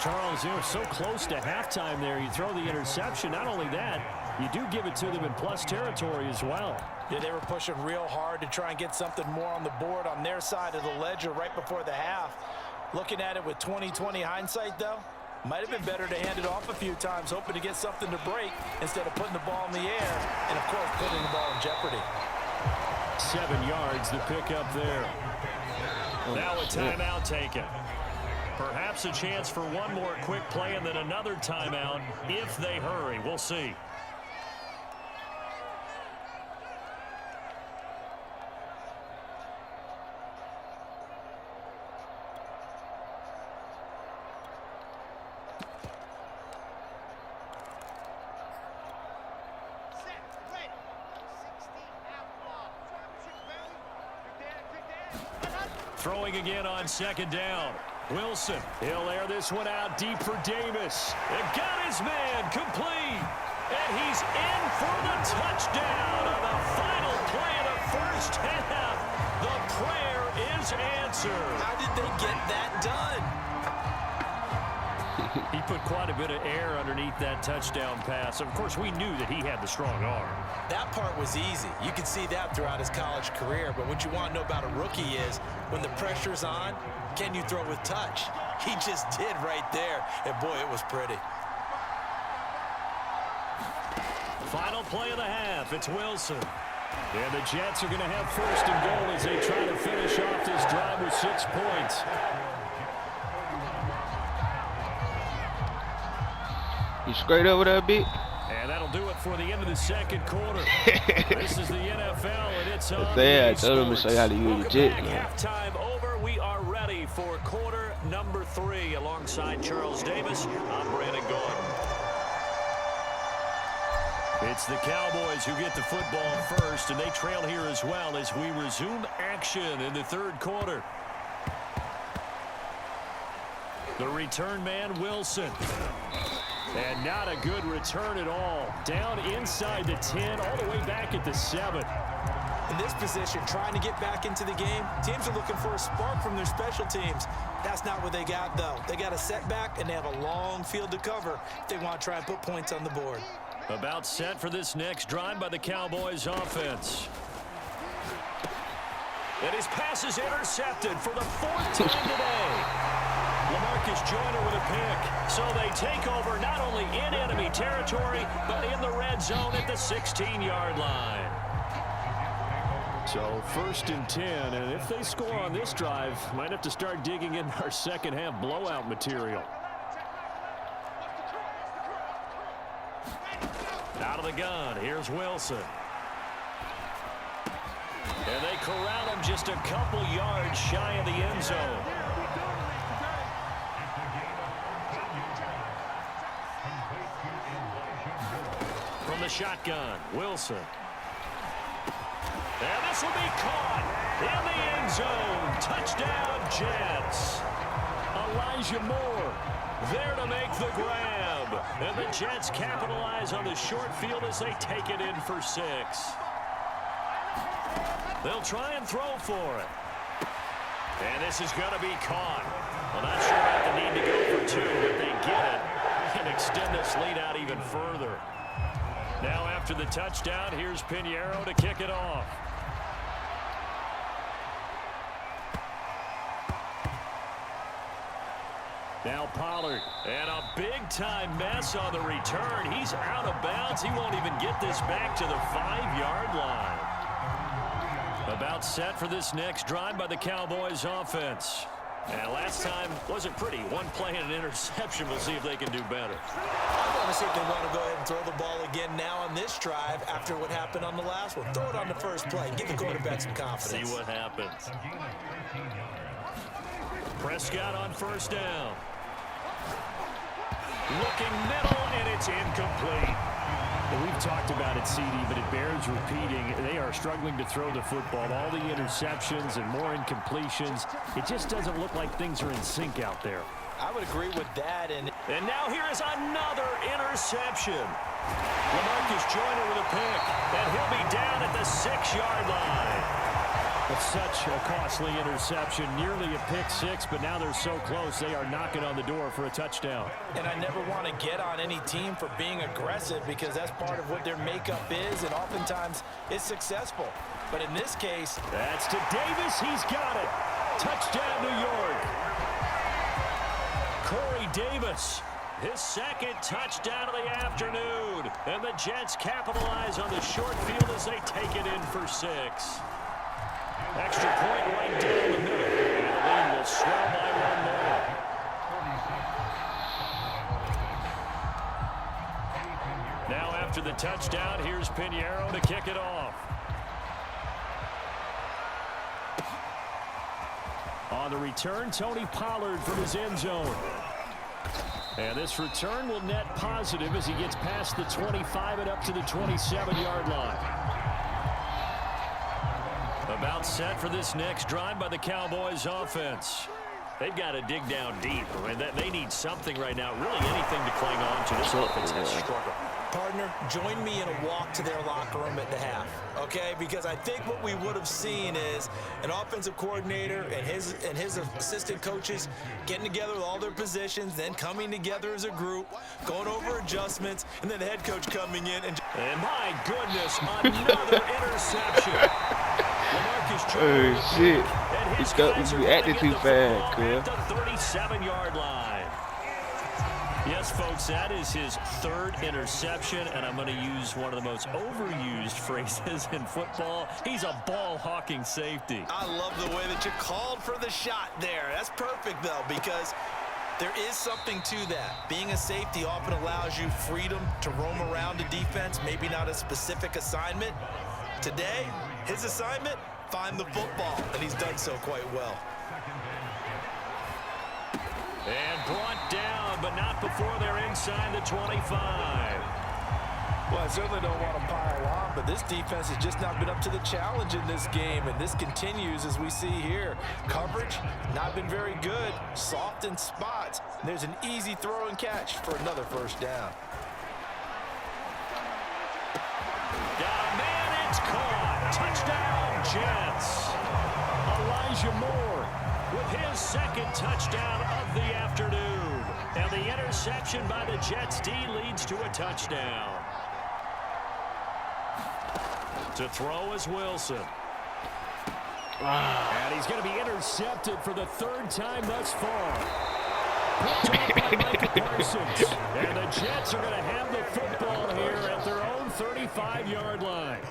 Charles, you were so close to halftime there. You throw the interception. Not only that, you do give it to them in plus territory as well. Yeah, they were pushing real hard to try and get something more on the board on their side of the ledger right before the half. Looking at it with 20/20 hindsight, though, might have been better to hand it off a few times, hoping to get something to break instead of putting the ball in the air and, of course, putting the ball in jeopardy. 7 yards, the pickup there. Now a timeout taken. Perhaps a chance for one more quick play and then another timeout if they hurry. We'll see. Throwing again on second down. Wilson, he'll air this one out deep for Davis. And got his man complete. And he's in for the touchdown on the final play of the first half. The prayer is answered. How did they get that done? He put quite a bit of air underneath that touchdown pass. Of course, we knew that he had the strong arm. That part was easy. You can see that throughout his college career. But what you want to know about a rookie is when the pressure's on, can you throw with touch? He just did right there. And, boy, it was pretty. Final play of the half. It's Wilson. And the Jets are going to have first and goal as they try to finish off this drive with 6 points. You straight over there, B? And that'll do it for the end of the second quarter. This is the NFL, and it's on I told him to show you how to use legit, man. Halftime over. We are ready for quarter number 3. Alongside Charles Davis, I'm Brandon Gordon. It's the Cowboys who get the football first, and they trail here as well as we resume action in the third quarter. The return man, Wilson. And not a good return at all. Down inside the 10, all the way back at the 7. In this position, trying to get back into the game, teams are looking for a spark from their special teams. That's not what they got, though. They got a setback, and they have a long field to cover if they want to try and put points on the board. About set for this next drive by the Cowboys offense. And his pass is intercepted for the 4th time today. LaMarcus Joyner with a pick. So they take over not only in enemy territory, but in the red zone at the 16-yard line. So 1st and 10, and if they score on this drive, might have to start digging in our second half blowout material. Out of the gun, here's Wilson. And they corral him just a couple yards shy of the end zone. From the shotgun, Wilson. And this will be caught in the end zone. Touchdown, Jets. Elijah Moore there to make the grab. And the Jets capitalize on the short field as they take it in for 6. They'll try and throw for it. And this is going to be caught. Well, not sure about the need to go for 2, but they get it and extend this lead out even further. Now after the touchdown, here's Pinheiro to kick it off. Now Pollard, and a big-time mess on the return. He's out of bounds. He won't even get this back to the 5-yard line. About set for this next drive by the Cowboys offense. And last time wasn't pretty. One play and an interception. We'll see if they can do better. I want to see if they want to go ahead and throw the ball again now on this drive after what happened on the last one. Throw it on the first play. Give the quarterback some confidence. See what happens. Prescott on first down. Looking middle, and it's incomplete. And we've talked about it, CD, but it bears repeating. They are struggling to throw the football. All the interceptions and more incompletions. It just doesn't look like things are in sync out there. I would agree with that. And now here is another interception. LaMarcus Joyner with a pick, and he'll be down at the 6-yard line. It's such a costly interception, nearly a pick six, but now they're so close they are knocking on the door for a touchdown. And I never want to get on any team for being aggressive because that's part of what their makeup is, and oftentimes it's successful. But in this case, that's to Davis. He's got it. Touchdown, New York. Corey Davis, his second touchdown of the afternoon. And the Jets capitalize on the short field as they take it in for 6. Extra point right down the middle. And the lead will swell by 1 more. Now after the touchdown, here's Pinheiro to kick it off. On the return, Tony Pollard from his end zone. And this return will net positive as he gets past the 25 and up to the 27-yard line. About set for this next drive by the Cowboys offense. They've got to dig down deep. I mean, they need something right now, really anything to cling on to. This offense has struggled. partner, join me in a walk to their locker room at the half, okay? Because I think what we would have seen is an offensive coordinator and his assistant coaches getting together with all their positions, then coming together as a group, going over adjustments, and then the head coach coming in and my goodness, another interception. Oh shit! He's reacting too fast, cuz. At the 37-yard line. Yes, folks, that is his third interception, and I'm going to use one of the most overused phrases in football. He's a ball-hawking safety. I love the way that you called for the shot there. That's perfect, though, because there is something to that. Being a safety often allows you freedom to roam around the defense, maybe not a specific assignment. Today, his assignment, find the football, and he's done so quite well. And brought down, but not before they're inside the 25. Well, I certainly don't want to pile on, but this defense has just not been up to the challenge in this game, and this continues as we see here. Coverage, not been very good, soft in spots. And there's an easy throw and catch for another first down. Got a man, it's caught. Touchdown, Jets. Elijah Moore with his second touchdown of the afternoon. And the interception by the Jets D leads to a touchdown. To throw is Wilson. And he's going to be intercepted for the third time thus far. Picked up by Michael Parsons. And the Jets are going to have the football here at their own 35-yard line.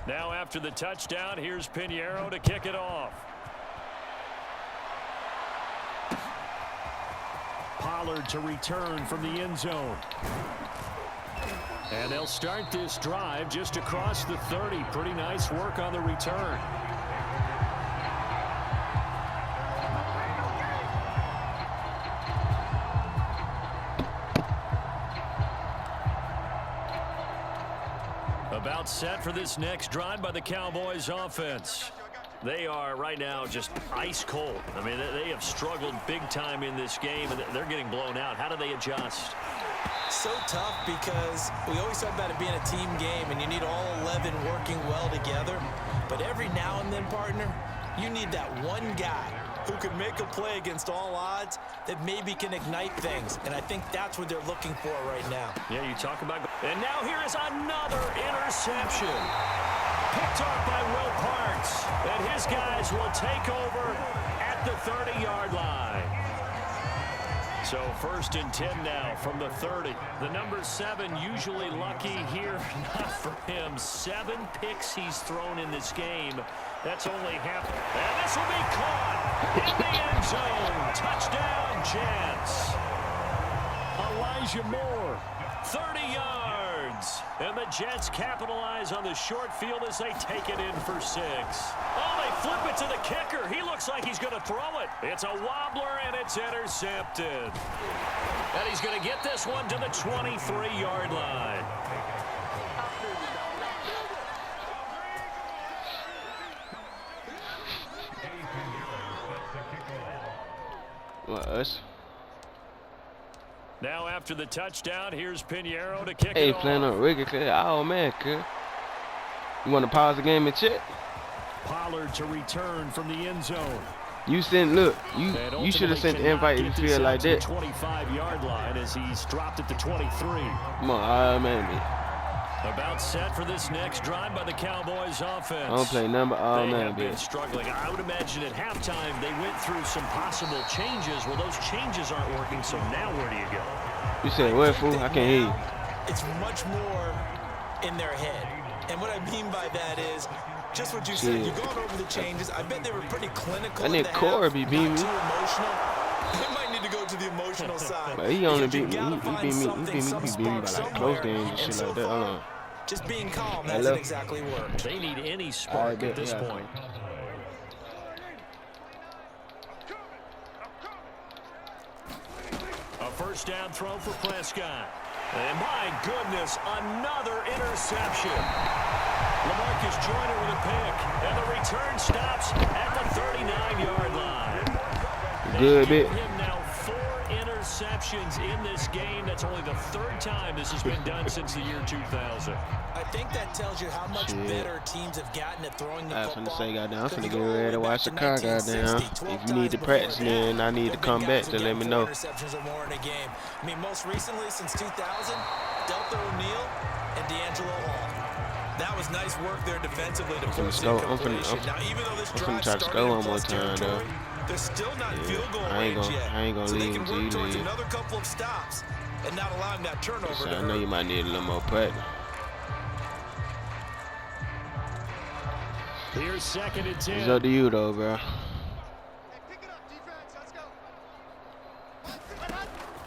Now after the touchdown, here's Pinheiro to kick it off. Pollard to return from the end zone. And they'll start this drive just across the 30. Pretty nice work on the return. About set for this next drive by the Cowboys offense. They are right now just ice cold. I mean, they have struggled big time in this game, and they're getting blown out. How do they adjust? So tough because we always talk about it being a team game, and you need all 11 working well together. But every now and then, partner, you need that one guy who can make a play against all odds that maybe can ignite things. And I think that's what they're looking for right now. Yeah, you talk about... And now here is another interception. Picked off by Will Parks. And his guys will take over at the 30-yard line. So 1st and 10 now from the 30. The number 7 usually lucky here. Not for him. 7 picks he's thrown in this game. That's only half. And this will be caught in the end zone. Touchdown, Jets. Elijah Moore, 30 yards. And the Jets capitalize on the short field as they take it in for 6. Oh, they flip it to the kicker. He looks like he's going to throw it. It's a wobbler, and it's intercepted. And he's going to get this one to the 23-yard line. What, us? Now after the touchdown, here's Pinheiro to kick Hey, it off. playing on Ricky, cuz. Oh, man, cuz. You want to pause the game and check? Pollard to return from the end zone. You look, you should have sent the invite if you feel like that. 25-yard line as he's dropped it to 23. Come on, man. About set for this next drive by the Cowboys offense. I don't play number all They man, have been bitch. struggling. I would imagine at halftime they went through some possible changes. Well, those changes aren't working, so now where do you go? You said what, fool? I can't hear you. It's much more in their head. And what I mean by that is just what you said. You're going over the changes. I bet they were pretty clinical. That nigga Corey be beating me. Not too emotional. They might need to go to the emotional side. But he only beat me. You gotta He find beat me. something, He some beat me by spark like close somewhere. games and shit so like that. Hold on. just being calm Hello? hasn't exactly worked. They need any spark at this yeah. point. A first down throw for Prescott. And my goodness, another interception. LaMarcus Joyner with a pick. And the return stops at the 39-yard line. Good They bit. give him now 4 interceptions in this game. That's only the 3rd time this has been done since the year 2000. I think that tells you how much Shit. better teams have gotten at throwing the I football. finna say, goddamn, I'm Because finna you get go all the ready way to back watch to the car, 1960, goddamn. 12 If you need to times practice, before that, then I need to there have come been back guys to who let get me 4 know. interceptions or more in a game. I mean, most recently since 2000, Delta O'Neal and D'Angelo Hall. That was nice work there defensively to force score. incompletion. Now, even though this I'm drive finna try to started score in one more plus time, territory, though. they're still not Yeah, field goal I ain't range gonna- yet. I ain't gonna so they leave can until work you towards leave. another couple of stops and not allowing that turnover So to I know hurt. you might need a little more practice. Here's 2nd and 10. It's up to you, though, bro.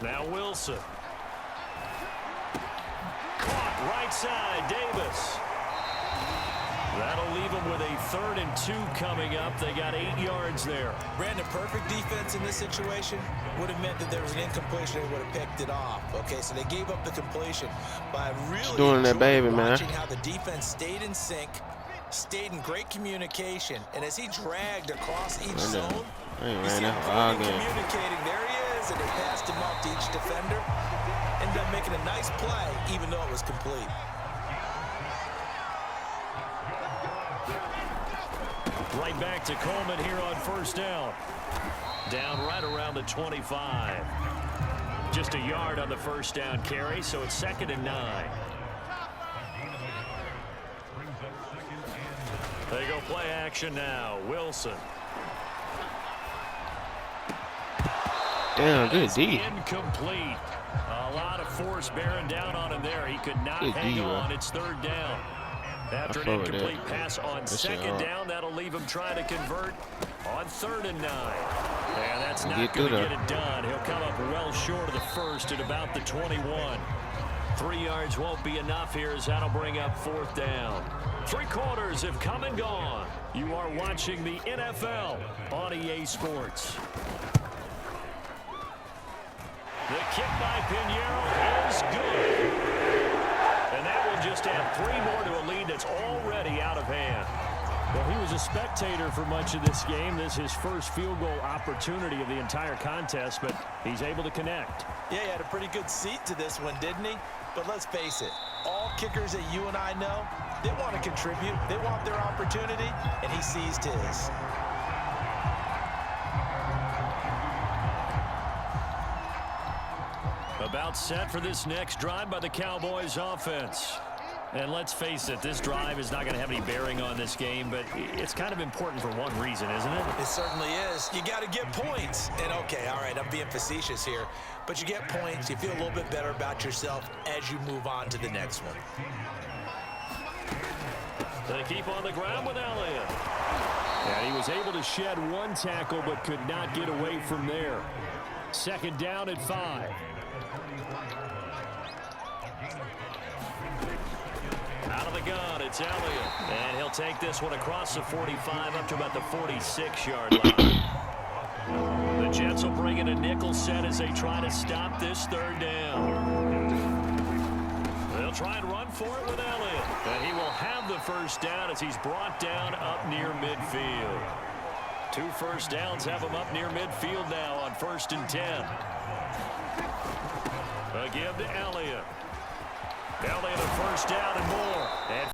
Now Wilson. Caught right side, Davis. That'll leave them with a 3rd and 2 coming up. They got 8 yards there. Brandon, perfect defense in this situation would have meant that there was an incompletion. They would have picked it off. Okay, so they gave up the completion. But I really doing that enjoyed baby, man. watching how the defense stayed in sync, stayed in great communication, and as he dragged across each zone, I ain't you see ran him that all clearly game. communicating. There he is, and they passed him off to each defender. Ended up making a nice play, even though it was complete. Right back to Coleman here on 1st down. Down right around the 25. Just a yard on the 1st down carry, so it's 2nd and 9. They go play action now. Wilson. Damn, good D. Incomplete. A lot of force bearing down on him there. He could not Good hang D, bro. on. It's 3rd down. After an fuck with incomplete that. pass on That shit 2nd hard. down, that'll leave him trying to convert on 3rd and 9. And that's not Get going to through get it done. He'll come up well short of the 1st at about the 21. 3 yards won't be enough here as that'll bring up 4th down. 3 quarters have come and gone. You are watching the NFL on EA Sports. The kick by Pinheiro is good. And that will just add 3 more to a lead that's already out of hand. Well, he was a spectator for much of this game. This is his first field goal opportunity of the entire contest, but he's able to connect. Yeah, he had a pretty good seat to this one, didn't he? But let's face it, all kickers that you and I know, they want to contribute. They want their opportunity, and he seized his. About set for this next drive by the Cowboys offense. And let's face it, this drive is not going to have any bearing on this game, but it's kind of important for one reason, isn't it? It certainly is. You got to get points. And, okay, all right, I'm being facetious here. But you get points. You feel a little bit better about yourself as you move on to the next one. They keep on the ground with Elliott. And he was able to shed 1 tackle but could not get away from there. 2nd down at 5. Out of the gun, it's Elliott. And he'll take this one across the 45 up to about the 46-yard line. The Jets will bring in a nickel set as they try to stop this 3rd down. They'll try and run for it with Elliott. And he will have the 1st down as he's brought down up near midfield. 2 first downs have him up near midfield now on 1st and 10. A give to Elliott. Elliott a first down and more. And